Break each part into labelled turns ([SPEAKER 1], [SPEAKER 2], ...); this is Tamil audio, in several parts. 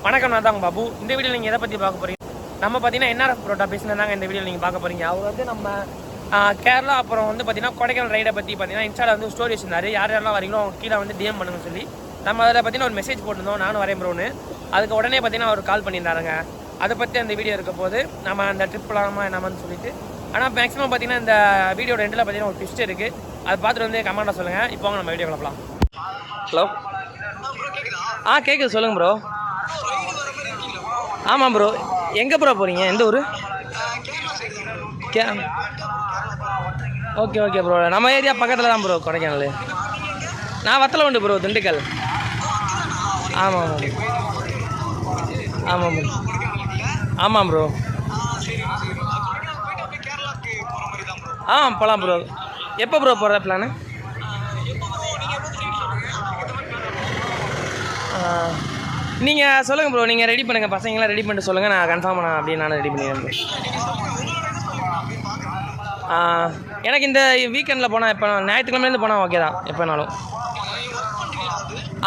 [SPEAKER 1] வணக்கம், நான் தான் பாபு. இந்த வீடியோ நீங்கள் எதை பற்றி பார்க்க போகிறீங்க? நம்ம பார்த்தீங்கன்னா என்ஆர்எஃப் புரோட்டா பேசினா இந்த வீடியோ நீங்கள் பார்க்க போகிறீங்க. அவர் வந்து நம்ம கேரளா அப்புறம் வந்து பார்த்தீங்கன்னா கொடைக்கானல் ரைடை பற்றி பார்த்தீங்கன்னா இன்ஸ்டாவில் வந்து ஸ்டோரி வச்சிருந்தாரு. யாரெல்லாம் வரீங்களோ அவங்க கீழே வந்து டிஎம் பண்ணுங்கன்னு சொல்லி நம்ம அதில் பார்த்தீங்கன்னா ஒரு மெசேஜ் போட்டிருந்தோம், நானும் வரேன் ப்ரோன்னு. அதுக்கு உடனே பார்த்தீங்கன்னா அவர் கால் பண்ணியிருந்தாருங்க. அதை பற்றி அந்த வீடியோ இருக்க போது நம்ம அந்த ட்ரிப் போகலாமா என்னமான்னு சொல்லிட்டு. ஆனால் மேக்ஸிமம் பார்த்தீங்கன்னா இந்த வீடியோட எண்டில் பார்த்தீங்கன்னா ஒரு ட்விஸ்ட் இருக்குது. அதை பார்த்துட்டு வந்து கமெண்ட்டாக சொல்லுங்கள். இப்போ நம்ம வீடியோ கிளப்பலாம். ஹலோ, கேட்குது, சொல்லுங்கள் ப்ரோ. ஆமாம் ப்ரோ. எங்கே ப்ரோ போகிறீங்க? எந்த ஊர்? Okay okay bro. நம்ம ஏரியா பக்கத்தில் தான் ப்ரோ கொடைக்கானல். நான் வத்தலை உண்டு ப்ரோ, திண்டுக்கல். ஆமாம் ஆமாம் ப்ரோ. ஆமாம் ப்ரோ. போகலாம் ப்ரோ. எப்போ ப்ரோ போகிற பிளானு? நீங்கள் சொல்லுங்கள் ப்ரோ. நீங்கள் ரெடி பண்ணுங்கள், பசங்களாம் ரெடி பண்ணிட்டு சொல்லுங்கள். நான் கன்ஃபார்ம் அப்படின்னு நான் ரெடி பண்ணிடுறேன் ப்ரோ. எனக்கு இந்த வீக்கெண்டில் போனால் எப்போ ஞாயிற்றுக்கிழமையிலேருந்து போனால் ஓகே தான், எப்போனாலும்.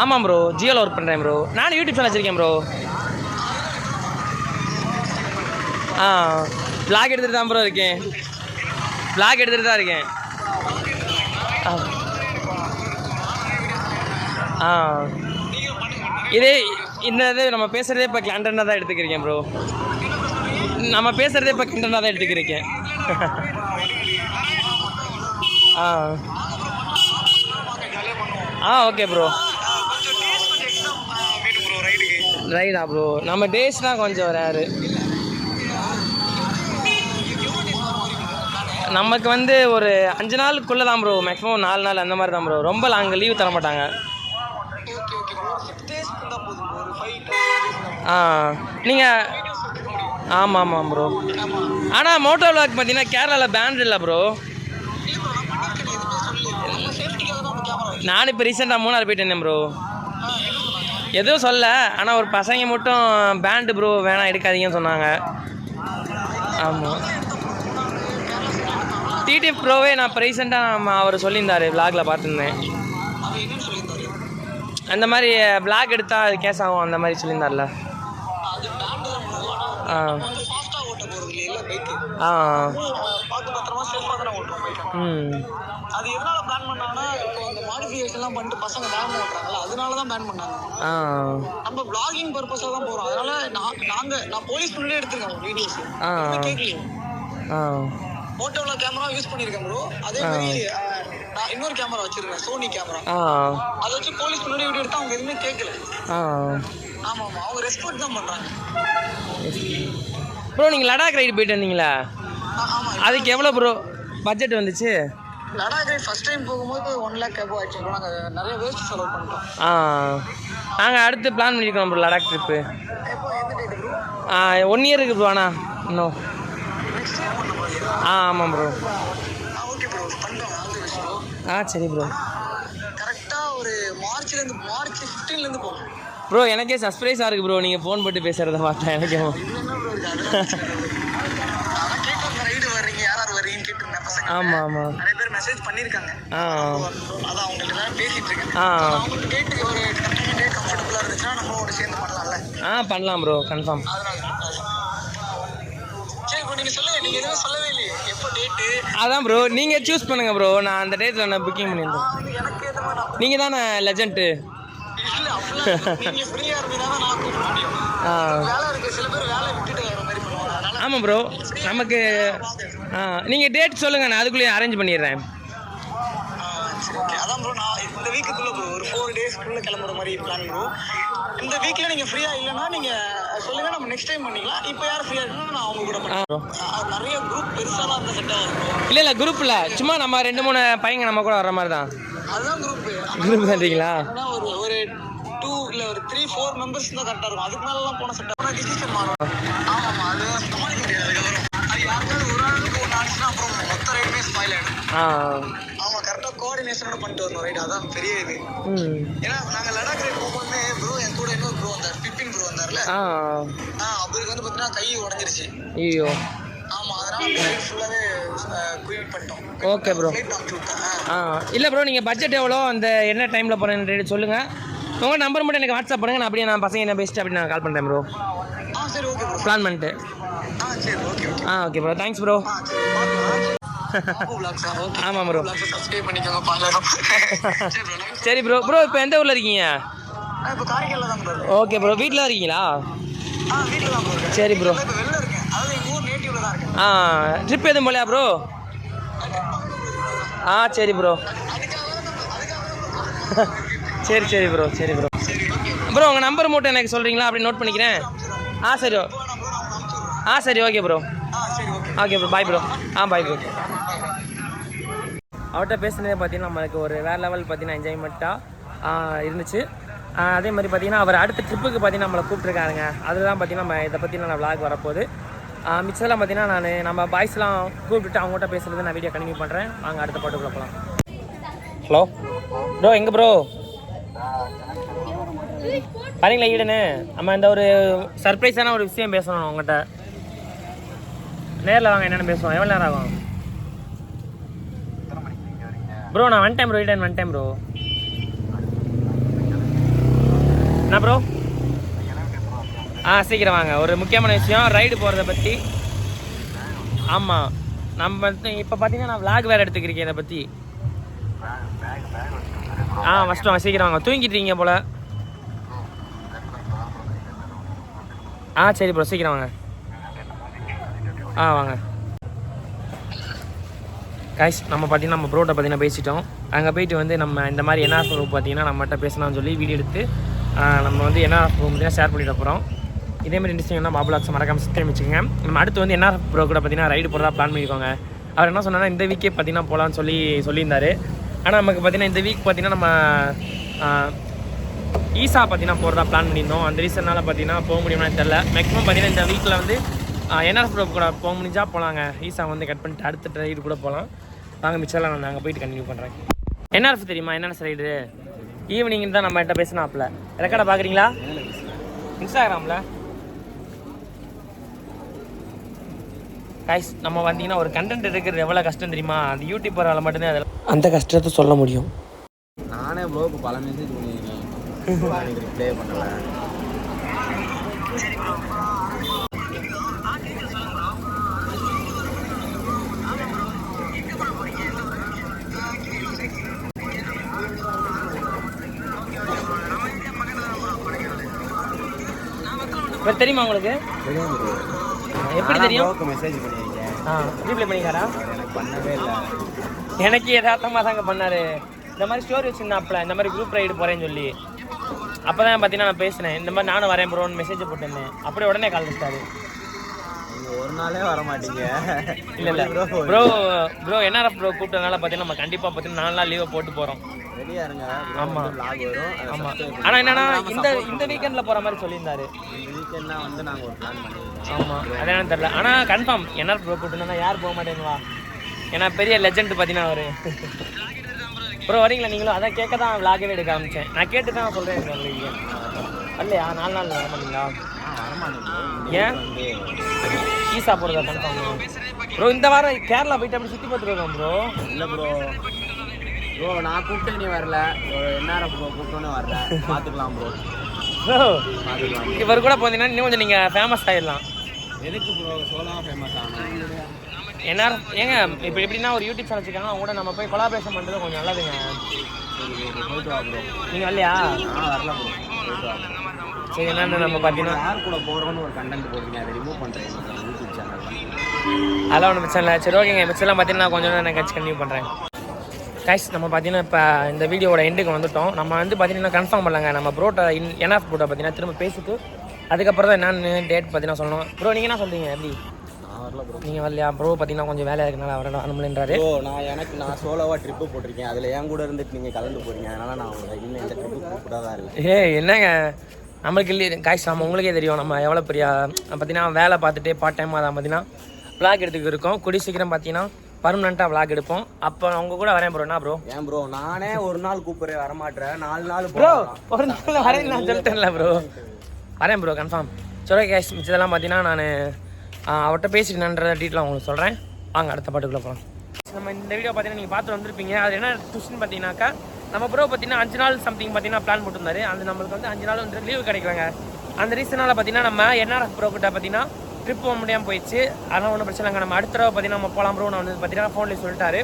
[SPEAKER 1] ஆமாம் ப்ரோ, ஜியோவில் ஒர்க் பண்ணுறேன் ப்ரோ. நானும் யூடியூப் சேனல் வச்சுருக்கேன் ப்ரோ. வ்ளாக் எடுத்துகிட்டு தான் ப்ரோ இருக்கேன். வ்ளாக் எடுத்துகிட்டு தான் இருக்கேன். இந்த இது நம்ம பேசுகிறதே இப்போ கண்டென்ட்டாக தான் எடுத்துக்கிறேன் ப்ரோ. நம்ம பேசுகிறதே இப்போ கண்டென்ட்டாக தான் எடுத்துக்கிறேன். Okay bro. ரைடா ப்ரோ? நம்ம டேஸ்னால் கொஞ்சம் ரேரு. நமக்கு வந்து ஒரு 5 நாளுக்குள்ளே தான் ப்ரோ, மேக்ஸிமம் 4 நாள் அந்த மாதிரி தான் ப்ரோ. ரொம்ப லாங் லீவ் தர மாட்டாங்க. நீங்கள் ஆமாம் ப்ரோ. ஆனால் மோட்டோ வ்ளாக் பார்த்தீங்கன்னா கேரளாவில் பேண்ட் இல்லை ப்ரோ. நான் இப்போ ரீசெண்டாக 3 போயிட்டு இருந்தேன் ப்ரோ. எதுவும் சொல்ல, ஆனால் ஒரு பசங்க மட்டும் பேண்டு ப்ரோ வேணாம் எடுக்காதீங்கன்னு சொன்னாங்க. ஆமாம், டிடிஎஃப் ப்ரோவே நான் இப்போ ரீசெண்டாக அவர் சொல்லியிருந்தார், வ்ளாகில் பார்த்துருந்தேன். அந்த மாதிரி வ்ளாக் எடுத்தால் அது கேஸ் ஆகும் அந்த மாதிரி சொல்லியிருந்தார்ல.
[SPEAKER 2] அது எதனால பேன் பண்ணாங்கன்னா, இப்போ இந்த மாடிஃபிகேஷன்லாம் பண்ணிட்டு பசங்க பேன் பண்ணுறாங்கல்ல, அதனால தான் பேன் பண்ணாங்க. நம்ம vlogging பர்பஸாக தான் போகிறோம். அதனால நான் போலீஸ் முன்னாடியே எடுத்துருக்கேன் வீடியோஸ். கேட்கலையும் மோட்டோவில் கேமரா யூஸ் பண்ணியிருக்கேன் ப்ரோ. அதே மாதிரி நான் இன்னொரு கேமரா வச்சிருக்கேன், சோனி கேமரா. அதை வச்சு போலீஸ் முன்னாடி வீடியோ எடுத்தால் அவங்க எதுவுமே கேட்கல. ஆமாம், அவங்க ரெஸ்பெக்ட் தான் பண்ணுறாங்க
[SPEAKER 1] ப்ரோ. நீங்கள் லடாக் ரைடு போயிட்டு வந்தீங்களா? அதுக்கு எவ்வளோ ப்ரோ பட்ஜெட் வந்துச்சு?
[SPEAKER 2] லடாக் ரைட் ஃபஸ்ட் டைம் போகும்போது 1 lakh above ஆச்சு. நாங்கள் நிறைய வேஸ்ட் செலவு பண்ணிட்டோம்.
[SPEAKER 1] நாங்கள் அடுத்து பிளான் பண்ணியிருக்கோம் ப்ரோ லடாக் ட்ரிப்பு.
[SPEAKER 2] எப்போ, எந்த டேட் ப்ரோ?
[SPEAKER 1] 1 year இருக்கு ப்ரோ. ஆனால் இன்னும்
[SPEAKER 2] நெக்ஸ்ட் இயர் பண்ண போகிறீங்க?
[SPEAKER 1] ஆமாம் ப்ரோ.
[SPEAKER 2] ஓகே ப்ரோ, பண்ணிட்டோம்.
[SPEAKER 1] சரி ப்ரோ.
[SPEAKER 2] கரெக்டாக ஒரு மார்ச் 15லேருந்து போகும்
[SPEAKER 1] ப்ரோ. எனக்கே சர்ப்ரைஸாக இருக்குது ப்ரோ, நீங்கள் ஃபோன் போட்டு பேசுகிறத பார்த்தேன். எனக்கே ஆமாம் ஆமாம்,
[SPEAKER 2] நிறைய பேர் மெசேஜ் பண்ணியிருக்காங்க. அதான் அவங்கள்ட்ட தான் பேசிட்டு இருக்கேன். அவங்களுக்கு டேட்டு ஒரு டேட் கம்ஃபர்டபுளாக இருந்துச்சுன்னா நம்மளோட சேர்ந்து பண்ணலாம்ல.
[SPEAKER 1] பண்ணலாம் ப்ரோ, கன்ஃபார்ம்.
[SPEAKER 2] சரி ப்ரோ, நீங்கள் சொல்லுங்க. நீங்கள் எதுவும் சொல்லவே இல்லையே எப்போ டேட்டு?
[SPEAKER 1] அதான் ப்ரோ, நீங்கள் சூஸ் பண்ணுங்கள் ப்ரோ. நான் அந்த டேட்டில் நான் புக்கிங் பண்ணியிருந்தேன்.
[SPEAKER 2] எனக்கு ஏற்ற மாதிரி
[SPEAKER 1] நீங்கள் தானே லெஜண்ட்டு.
[SPEAKER 2] இல்லை, அப்படிலாம் நீங்கள் ஃப்ரீயாக இருந்தீங்கன்னா நான் கூப்பிட முடியும். வேலை இருக்குது, சில பேர் வேலை விட்டுட்டு வர மாதிரி பண்ணுவாங்க.
[SPEAKER 1] ஆமாம் ப்ரோ. நமக்கு நீங்கள் டேட் சொல்லுங்கள், நான் அதுக்குள்ளேயே அரேஞ்ச் பண்ணிடுறேன்.
[SPEAKER 2] சரி, ஓகே. அதான் ப்ரோ, நான் இந்த வீக்குள்ளே ப்ரோ ஒரு 4 daysக்குள்ளே கிளம்புற மாதிரி பிளான் ப்ரோ. இந்த வீக்கில் நீங்கள் ஃப்ரீயாக இல்லைன்னா நீங்கள் சொல்லுங்கள், நம்ம நெக்ஸ்ட் டைம் பண்ணிக்கலாம். இப்போ யார் ஃப்ரீயாக இருக்குன்னா நான் அவங்க கூட பண்ணுறோம். நிறைய குரூப் பெருசாலாம் அந்த செட் ஆகும்.
[SPEAKER 1] இல்லை குரூப் இல்லை, சும்மா நம்ம 2-3 பையங்க நம்ம கூட வர மாதிரி தான்.
[SPEAKER 2] அதுதான்
[SPEAKER 1] குரூப் தான்றீங்களா?
[SPEAKER 2] ஒரு 2 இல்லை ஒரு 3-4 மெம்பர்ஸ் தான் கரெக்டாக இருக்கும். அதுக்கு மேலாம் போன செட் ஆகும், டிசிஷன் மாறும். ஆமாம், அது சமாளிக்க முடியாது. அது யாருக்காவது ஒரு ஆளுக்கு ஒன்று ஆச்சுன்னா அப்புறம் மொத்த ரைடுமே ஸ்பாயில் ஆகிடும். ஆமாம், கரெக்டாக கோஆர்டினேஷனோட பண்ணிட்டு வரணும் ரைடு. அதான் பெரிய இது. ஏன்னா நாங்கள் லடாக் ரைடு போகும்போது ப்ரோ என் கூட இன்னொரு ப்ரோ வந்தார், பிபின் ப்ரோ வந்தார்ல. அவருக்கு வந்து பார்த்தீங்கன்னா கை உடஞ்சிருச்சு. ஐயோ. ஆமாம், அதனால் ஃபுல்லாகவே குயிட் பண்ணிட்டோம். Okay bro.
[SPEAKER 1] இல்லை ப்ரோ, நீங்கள் பட்ஜெட் எவ்வளோ, அந்த என்ன டைமில் போகிறேன்னு சொல்லுங்கள். உங்கள் நம்பர் மட்டும் எனக்கு வாட்ஸ்அப் பண்ணுங்க. நான் அப்படியே நான் பசங்க என்ன பேசிட்டு அப்படி நான் கால் பண்ணுறேன் ப்ரோ.
[SPEAKER 2] சரி ஓகே ப்ரோ.
[SPEAKER 1] பிளான் பண்ணிட்டு.
[SPEAKER 2] சரி okay okay.
[SPEAKER 1] Okay bro. Thanks bro. ஆமாம் ப்ரோ.
[SPEAKER 2] சப்ஸ்கிரைப் பண்ணிக்கோங்க பாக்கலாம்.
[SPEAKER 1] சரி ப்ரோ. ப்ரோ இப்போ எந்த ஊரில் இருக்கீங்க?
[SPEAKER 2] இப்போ காரைக்காலில் தான் ப்ரோ.
[SPEAKER 1] Okay bro. வீட்டில் இருக்கீங்களா?
[SPEAKER 2] வீட்டில் தான் ப்ரோ.
[SPEAKER 1] சரி ப்ரோ.
[SPEAKER 2] இப்போ வெளில இருக்கேன். அதாவது எங்கள் ஊர் நேட்டிவ்ல தான் இருக்கேன்.
[SPEAKER 1] ட்ரிப் எதுவும் போலையா ப்ரோ? சரி ப்ரோ. சரி சரி ப்ரோ. சரி ப்ரோ. ப்ரோ உங்கள் நம்பர் மட்டும் எனக்கு சொல்கிறீங்களா? அப்படி நோட் பண்ணிக்கிறேன். சரி. சரி okay bro. Okay bro. Bye bro. Bye bro. அவர்கிட்ட பேசுனதே பார்த்தீங்கன்னா நம்மளுக்கு ஒரு வேறு லெவல் பார்த்தீங்கன்னா என்ஜாய்மெண்ட்டாக இருந்துச்சு. அதே மாதிரி பார்த்தீங்கன்னா அவர் அடுத்த ட்ரிப்புக்கு பார்த்தீங்கன்னா நம்மளை கூப்பிட்ருக்காருங்க. அதுதான் பார்த்தீங்கன்னா நம்ம இதை பற்றி நான் விளாக் வரப்போகுது. மிச்சதெல்லாம் பார்த்தீங்கன்னா நம்ம பாய்ஸ்லாம் கூப்பிட்டுட்டு அவங்ககிட்ட பேசுகிறது நான் வீடியோ கண்டினியூ பண்ணுறேன். வாங்க அடுத்த பாட்டுக்குள்ளே போகலாம். Hello bro. எங்கே ப்ரோ பாருங்களா ஈடனு? நம்ம இந்த ஒரு சர்ப்ரைஸான ஒரு விஷயம் பேசணும் உங்கள்கிட்ட. நேரில் வாங்க, என்னென்னு பேசுவோம். எவ்வளோ நேரம் ஆகும் ப்ரோ? நான் வந்துட்டேன் ப்ரோ. ஈடன் வந்துட்டேன் ப்ரோ. என்ன ப்ரோ? சீக்கிரம் வாங்க. ஒரு முக்கியமான விஷயம், ரைடு போகிறத பற்றி. ஆமாம், நம்ம இப்போ பார்த்தீங்கன்னா நான் விளாக் வேறு எடுத்துக்கிறீங்க இதை பற்றி. ஃபஸ்ட்டு வாங்க, சீக்கிரம் வாங்க. தூங்கிட்டுருக்கீங்க போல். சரி ப்ரோ, சீக்கிரம் வாங்க. வாங்க கைஸ். நம்ம பார்த்தீங்கன்னா நம்ம ப்ரோட்ட பார்த்தீங்கன்னா பேசிட்டோம். அங்கே போயிட்டு வந்து நம்ம இந்த மாதிரி என்ஆர்எஃப் குரூப் பார்த்தீங்கன்னா நம்மகிட்ட பேசலாம்னு சொல்லி வீடியோ எடுத்து நம்ம வந்து என்ஆர்எஃப் குரூப் பார்த்தீங்கன்னா ஷேர் பண்ணிட்டு போகிறோம். இதேமாதிரி இன்ட்ரெஸ்டிங்னா பாபுலாக்ஸ் மறக்காம சப்ஸ்கிரைப் வச்சுக்கோங்க. நம்ம அடுத்து வந்து என்ஆர்எஃப் ப்ரோ கூட பார்த்தீங்கன்னா ரைடு போகிறதா பிளான் பண்ணியிருக்கோங்க. அவர் என்ன சொன்னாங்கன்னா இந்த வீக்கே பார்த்தீங்கன்னா போகலான்னு சொல்லியிருந்தார். ஆனால் நமக்கு பார்த்தீங்கன்னா இந்த வீக் பார்த்தீங்கன்னா நம்ம ஈசா பார்த்தீங்கன்னா போகிறதா பிளான் பண்ணியிருந்தோம். அந்த ரீசனால் பார்த்தீங்கன்னா போக முடியுமான்னு தெரில. மேக்ஸிமம் பார்த்தீங்கன்னா இந்த வீக்கில் வந்து என்ஆர்எஃப் ப்ரோ கூட போக முடிஞ்சால் போகலாங்க. ஈசா வந்து கட் பண்ணிட்டு அடுத்த ரைடு கூட போகலாம். நாங்கள் மிச்சம்லாம் நான் அங்கே போயிட்டு கண்டினியூ பண்ணுறேன். என்ஆர்எஃப் தெரியுமா? என்ஆர்எஃப் ரைடு ஈவினிங் தான் நம்ம கிட்ட பேசினாப்ல. ரெக்கார்டை பார்க்குறீங்களா இன்ஸ்டாகிராமில்? கைஸ் நம்ம வந்தீங்கன்னா ஒரு கண்டென்ட் எடுக்கிறது எவ்வளோ கஷ்டம் தெரியுமா? அது யூடியூபரால் மட்டும்தான் அதில் அந்த கஷ்டத்தை சொல்ல முடியும்.
[SPEAKER 3] நானே ப்ரோக்கு பல மெசேஜ் பண்ணியிருக்கேன், ரிப்ளே பண்ணல.
[SPEAKER 1] தெரியுமா உங்களுக்கு? எப்படி தெரியும்?
[SPEAKER 3] மெசேஜ் பண்ணியிருக்கேன்,
[SPEAKER 1] ரீப்ளை பண்ணிக்காரா?
[SPEAKER 3] எனக்கு பண்ணவே இல்லை.
[SPEAKER 1] எனக்கு யதார்த்தமாக தாங்க பண்ணார். இந்த மாதிரி ஸ்டோரி வச்சுருந்தாப்புல, இந்த மாதிரி குரூப் ரைடு போகிறேன்னு சொல்லி. அப்போ தான் பார்த்தீங்கன்னா நான் பேசினேன், இந்த மாதிரி நானும் வரேன் ப்ரோன்னு மெசேஜ் போட்டிருந்தேன். அப்படியே உடனே கால் வச்சிட்டாரு.
[SPEAKER 3] ஒரு நாளே வர மாட்டீங்க.
[SPEAKER 1] இல்லை ப்ரோ என்ஆர்எஃப் ப்ரோ கூப்பிட்டதுனால பார்த்தீங்கன்னா நம்ம கண்டிப்பாக பார்த்தீங்கன்னா 4 நாள் லீவை போட்டு போகிறோம்.
[SPEAKER 3] ரெடியாக இருங்க.
[SPEAKER 1] ஆமாம்
[SPEAKER 3] வரும்.
[SPEAKER 1] ஆமாம். ஆனால் என்னன்னா இந்த வீக்கெண்டில் போகிற மாதிரி சொல்லியிருந்தாரு.
[SPEAKER 3] இந்த வீக்கெண்ட்னா வந்து நாங்கள் ஒரு பிளான் பண்ணியிருக்கோம்.
[SPEAKER 1] ஆமாம், அது என்னன்னு தெரில. ஆனால் கன்ஃபார்ம் என்ஆர்எஃப் ப்ரோ கூப்பிட்டுனா யார் போக மாட்டேங்குவா? ஏன்னா பெரிய லெஜெண்ட் பார்த்தீங்கன்னா அவர். ப்ரோ வரீங்களா நீங்களும்? அதான் கேட்க தான் விளாகவே எடுக்க ஆரம்பித்தேன். நான் கேட்டு தான் சொல்கிறேன் உங்களுக்கு. இல்லையா 4 நாள் வர மாட்டீங்களா? ஏன் ஈசா போகிறதா கன்ஃபார்ம் ப்ரோ? இந்த வாரம் கேரளா போயிட்டு அப்படி சுற்றி பார்த்துட்டு இருக்கோம் ப்ரோ.
[SPEAKER 3] இல்லை ப்ரோ நான் கூப்பிட்டு நீ வரல, என்ன ப்ரோ கூப்பிட்டோன்னே வரல. பார்த்துக்கலாம் ப்ரோ. பார்த்துக்கலாம்.
[SPEAKER 1] இவர் கூட போனீங்கன்னா இன்னும் கொஞ்சம் நீங்கள் ஃபேமஸ் ஆகிடலாம்.
[SPEAKER 3] எதுக்கு ப்ரோ சோலா ஃபேமஸ் ஆகணும்?
[SPEAKER 1] ஏங்க இப்போ எப்படின்னா ஒரு யூடியூப் சேனல் வச்சுருக்காங்க, அவங்க கூட நம்ம போய் கொலாபரேஷன் பண்ணுறது கொஞ்சம் நல்லதுங்க.
[SPEAKER 3] போயிட்டு வா ப்ரோ.
[SPEAKER 1] நீங்கள் வரலையா?
[SPEAKER 3] வரல ப்ரோ. போயிட்டு வா.
[SPEAKER 1] சரி என்னென்னு நம்ம பார்த்தீங்கன்னா
[SPEAKER 3] யார் கூட போகிறோன்னு ஒரு கண்டென்ட் போடுறீங்க, அதை ரிமூவ் பண்ணுறேன் யூடியூப் சேனலில்.
[SPEAKER 1] அதெல்லாம் ஒன்றும் பிரச்சனை இல்லை. சரி ஓகேங்க. மிச்சம்லாம் பார்த்தீங்கன்னா நான் கொஞ்சம் நான் கட்சி கண்டினியூ பண்ணுறேன். கைஸ் நம்ம பார்த்தீங்கன்னா இப்போ இந்த வீடியோட எண்டுக்கு வந்துவிட்டோம். நம்ம வந்து பார்த்தீங்கன்னா கன்ஃபார்ம் பண்ணலாங்க. நம்ம ப்ரோட்ட என்ஆர்எஃப் ப்ரோட்டை பார்த்தீங்கன்னா திரும்ப பேசிட்டு அதுக்கப்புறம் தான் என்னென்னு டேட் பார்த்தீங்கன்னா சொல்லணும். ப்ரோ நீங்கள் என்ன சொல்கிறீங்க? எப்படி
[SPEAKER 3] வரல ப்ரோ.
[SPEAKER 1] நீங்கள் வரலையா? ப்ரோ பார்த்தீங்கன்னா கொஞ்சம் வேலையாக இருக்கனால அவரோட வரமுடின்றாரு.
[SPEAKER 3] ப்ரோ நான் சோலோவாக ட்ரிப்பு போட்டிருக்கேன், அதில் என் கூட இருந்துட்டு நீங்கள் கலந்து போகிறீங்க. அதனால் நான் உங்களை இன்னும் எந்த ட்ரிப்பு கூப்பிட்டா தான் இருக்கேன்.
[SPEAKER 1] என்னங்க நம்மளுக்கு இல்லை காய்ஸ், நம்ம உங்களுக்கே தெரியும் நம்ம எவ்வளோ பெரிய பார்த்தீங்கன்னா வேலை பார்த்துட்டு பார்ட் டைமாக தான் பார்த்தீங்கன்னா விளாக் எடுத்துக்கு இருக்கோம். கூடிய சீக்கிரம் பார்த்தீங்கன்னா பர்மனெண்ட்டாக விளாக் எடுப்போம். அப்போ அவங்க கூட வரேன் ப்ரோ. என்ன ப்ரோ?
[SPEAKER 3] ஏன் ப்ரோ நானே ஒரு நாள் கூப்பிட்றேன் வரமாட்டேன், 4 நாள்
[SPEAKER 1] ப்ரோ ஒரு நாள் வரேன் நான் சொல்லிட்டேன்ல ப்ரோ. வரேன் ப்ரோ கன்ஃபார்ம். சரி கேஷ் மிச்சதெல்லாம் பார்த்தீங்கன்னா நான் அவர்கிட்ட பேசிட்டேன்ற டீட்டெயிலாக உங்களுக்கு சொல்கிறேன். வாங்க அடுத்த பாட்டுக்குள்ளே போகலாம். நம்ம இந்த வீடியோ பார்த்தீங்கன்னா நீங்கள் பார்த்து வந்திருப்பீங்க. அது என்ன ட்விஸ்ட்னு பார்த்தீங்கன்னாக்கா நம்ம ப்ரோ பார்த்தீங்கன்னா 5 நாள் சம்திங் பார்த்தீங்கன்னா பிளான் போட்டிருந்தாரு. அந்த நம்மளுக்கு வந்து 5 நாள் வந்து லீவு கிடைக்கலங்க. அந்த ரீசனால் பார்த்தீங்கன்னா நம்ம என்ஆர்எஃப் ப்ரோ கிட்ட பார்த்தீங்கன்னா ட்ரிப் போக முடியாமல் போயிடுச்சு. அதனால் ஒன்றும் பிரச்சனை இல்லைங்க. நம்ம அடுத்த தடவை பார்த்தீங்கன்னா நம்ம போகலாம் ப்ரோ நான் வந்து பார்த்தீங்கன்னா ஃபோன்லேயே சொல்லிட்டாரு.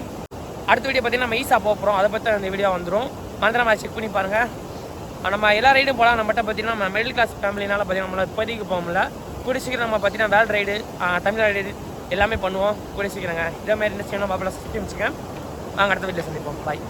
[SPEAKER 1] அடுத்த வீடியோ பார்த்தீங்கன்னா நம்ம ஈஸா போகிறோம். அதை பற்றி அந்த வீடியோ வந்துடும். மறந்து நம்ம செக் பண்ணி பாருங்கள். நம்ம எல்லா ரைடும் போகலாம். நம்மகிட்ட பார்த்தீங்கன்னா நம்ம மிடில் கிளாஸ் ஃபேமிலினால பார்த்தீங்கன்னா நம்மளால் இப்போதைக்கு போக முடியல. கூடிய சீக்கிரம் நம்ம பார்த்தீங்கன்னா வேல் ரைடு, தமிழ் ரைடு எல்லாமே பண்ணுவோம் கூடிய சீக்கிரங்க. இதே மாதிரி இருந்துச்சுன்னா பாப்பா சப்ஸ்கிரைப் வச்சுக்கேன். நாங்கள் அடுத்த வீட்டில் சந்திப்போம். பாய்.